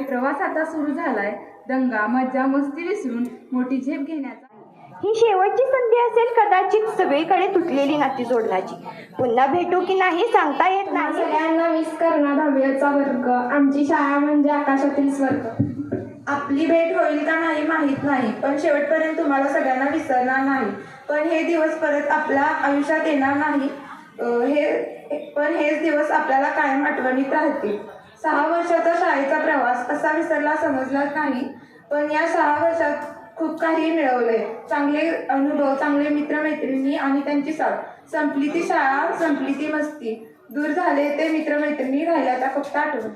प्रवास आता सुरू झालाय. दंगा मज्जा मस्ती विसरून मोठी झेप घेण्याचा. ही शेवटची संधी असेल कदाचित सगळीकडे तुटलेली नाती जोडण्याची. पुन्हा भेटू की नाही सांगता येत नाही. सगळ्यांना मिस करणार 10वीचा वर्ग. आमची शाळा म्हणजे आकाशातील स्वर्ग. आपली भेट होईल का नाही माहीत नाही, पण शेवटपर्यंत तुम्हाला सगळ्यांना विसरणार नाही. पण हे दिवस परत आपल्या आयुष्यात येणार नाही. हेच दिवस आपल्याला कायम आठवणीत राहतील. 6 वर्षाचा शाळेचा प्रवास असा विसरला समजलाच नाही, पण या 6 वर्षात खूप काही मिळवलंय. चांगले अनुभव, चांगले मित्रमैत्रिणी आणि त्यांची साथ. संपली ती शाळा, संपली ती मस्ती. दूर झाले ते मित्रमैत्रिणी, राहिल्या त्या फक्त आठवण.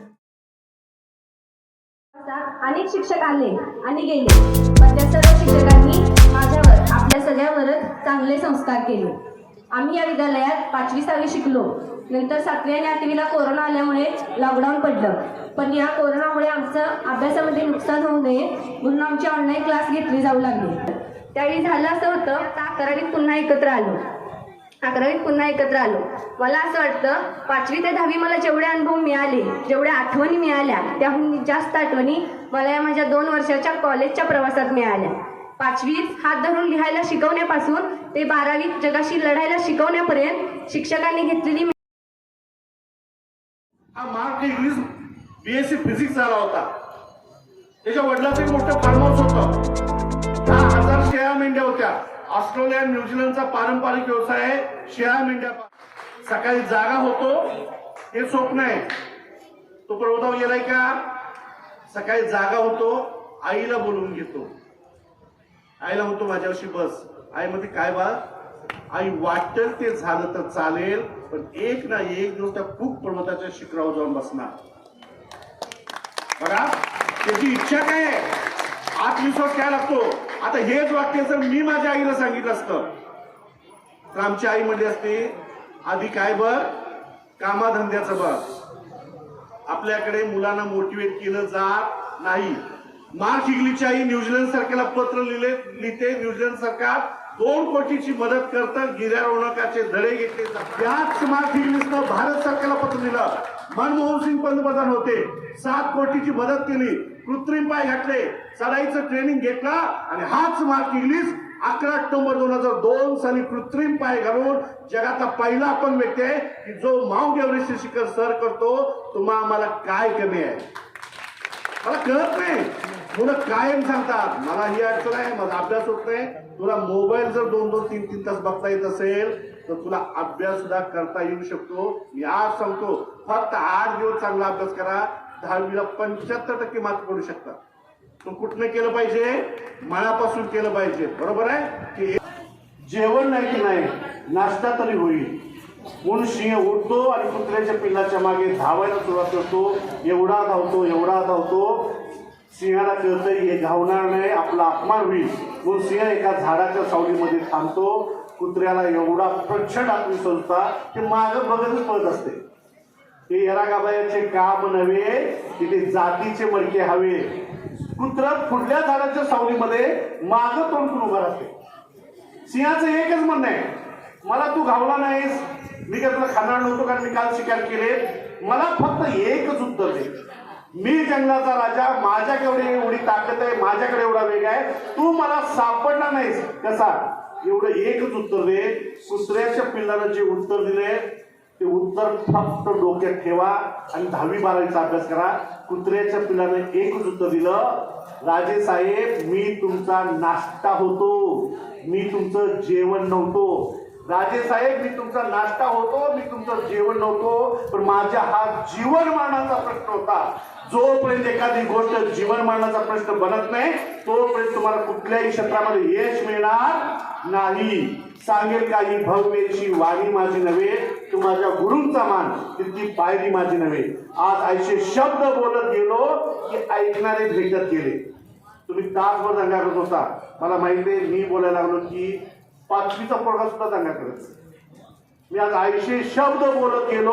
अनेक शिक्षक आले आणि गेले, पण त्या सर्व शिक्षकांनी माझ्यावर, आपल्या सगळ्यावरच चांगले संस्कार केले. आम्ही या विद्यालयात 5वी 6वी शिकलो. नंतर 7वी आणि 8वीला कोरोना आल्यामुळे लॉकडाऊन पडलं. पण या कोरोनामुळे आमचं अभ्यासामध्ये नुकसान होऊ नये म्हणून आमचे ऑनलाईन क्लास घेतले जाऊ लागले. त्यावेळी झालं असं होतं, 11वीत पुन्हा एकत्र आलो. मला असं वाटतं 5वी ते 10वी मला जेवढे अनुभव मिळाले, जेवढ्या आठवणी मिळाल्या, त्याहून जास्त आठवणी मला या माझ्या 2 वर्षाच्या कॉलेजच्या प्रवासात मिळाल्या. 5वीत हात धरून लिहायला शिकवण्यापासून ते 12वीत जगाशी लढायला शिकवण्यापर्यंत शिक्षकांनी घेतलेली. हा मार्क इंग्लिश BSc फिजिक्स झाला होता. त्याच्या वडिलांचं एक मोठं फार्म हाऊस होतं. 10,000 शेळ्या मेंढ्या होत्या. ऑस्ट्रेलिया न्यूझीलंडचा पारंपरिक व्यवसाय आहे शेळ्या मेंढ्या. सकाळी जागा होतो हे स्वप्न आहे. तो प्रभुताव गेलाय का? सकाळी जागा होतो, आईला बोलवून घेतो. आईला म्हणतो माझ्याशी बस. आई म्हणते काय बा? आई वाटेल ते झालं तर चालेल, पण एक ना एक दिवस त्या खूप पर्वताच्या शिखरावर जाऊन बसणार. बघा त्याची इच्छा काय आहे, आत्मविश्वास काय लागतो. आता हेच वाक्य जर मी माझ्या आईला सांगितलं असतं तर आमची आई म्हणली असते आधी काय बघ, कामाधंद्याचं बघ. आपल्याकडे मुलांना मोटिवेट केलं जात नाही. मार्क इंग्लिशची आई न्यूझीलंड सरकारला पत्र लिहिते. न्यूझीलंड सरकार 2 कोटीची मदत करतं. गिर्यारोहणाचे धडे घेतले जातात. त्याच मार्क इंग्लिशनं भारत सरकारला पत्र दिलं. मनमोहन सिंग पंतप्रधान होते, 7 कोटीची मदत केली. कृत्रिम पाय घातले, चढाईचं ट्रेनिंग घेतलं आणि हाच मार्क इंग्लिश 11 ऑक्टोबर 2002 साली कृत्रिम पाय घालून जगाचा पहिला आपण व्यक्ती आहे की जो माउंट एव्हरेस्ट शिखर सर करतो. तुम्हा आम्हाला काय कमी आहे मला कळत नाही. मुलं कायम सांगतात मला ही अडचण आहे, माझा अभ्यास होत नाही. तुला मोबाईल जर 2-2, 3-3 तास बघता येत असेल तर तुला अभ्यास सुद्धा करता येऊ शकतो. मी आज सांगतो फक्त 8 दिवस चांगला अभ्यास करा, 10वीला 75% मार्क पडू शकतात. तो कुठनं केलं पाहिजे? मनापासून केलं पाहिजे. बरोबर आहे की जेवण नाही की नाही, नाश्ता तरी होईल. म्हणून सिंह उठतो आणि कुत्र्याच्या पिल्लाच्या मागे धावायला सुरुवात करतो. एवढा धावतो. सिंहाला कळतं हे धावणार नाही, आपला अपमान होईल. म्हणून सिंह एका झाडाच्या सावलीमध्ये थांबतो. कुत्र्याला एवढा प्रचंड आत्मविश्वास होता ते मागं बघतच पळत असते. ते येरागाबायाचे काम नव्हे, तिथे जातीचे मडके हवे. कुत्रा पुढल्या झाडाच्या सावलीमध्ये मागं तोंड करून उभा राहते. सिंहाचं एकच म्हणणं आहे, मला तू घावला नाहीस, मी काय तुला खाणार नव्हतो कारण मी काल शिकार केले. मला फक्त एकच उत्तर दे. मी जंगलाचा राजा, माझ्याकडे एवढी ताकद आहे, माझ्याकडे एवढा वेग आहे, तू मला सापडणार नाहीस कसा? एवढं एकच उत्तर दे. कुत्र्याच्या पिल्लानं जे उत्तर दिले ते उत्तर फक्त डोक्यात ठेवा आणि 10वी 12वीचा अभ्यास करा. कुत्र्याच्या पिल्लानं एकच उत्तर दिलं, राजे साहेब मी तुमचा नाश्ता होतो, मी तुमचं जेवण नव्हतो. राजे साहेब मी तुमचा नाश्ता होतो, मी तुमचं जेवण नव्हतो, पण माझ्या हा जीवन मरणाचा प्रश्न होता. जोपर्यंत एखादी गोष्ट जीवन मरणाचा प्रश्न बनत नाही तोपर्यंत तुम्हाला कुठल्याही क्षेत्रामध्ये यश मिळणार नाही. सांगेल काही भव्यची वाणी माझी नव्हे, तू माझ्या गुरूंचा मान तितकी पायरी माझी नव्हे. आज ऐसे शब्द बोलत गेलो की ऐकणारे भेटत गेले. तुम्ही तासभर दंगा करत होता, मला माहिती आहे. मी बोलायला लागलो की 5वीचा पोरगा सुद्धा दंगा करत. मी आज ऐसे शब्द बोलत गेलो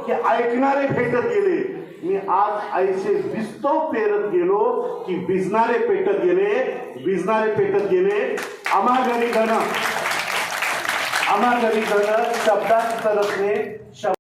की ऐकणारे भेटत गेले. मी आज ऐसे विस्तव पेरत गेलो की भिजणारे पेटत गेले. आम्हा घरी घन शब्दात तरसणे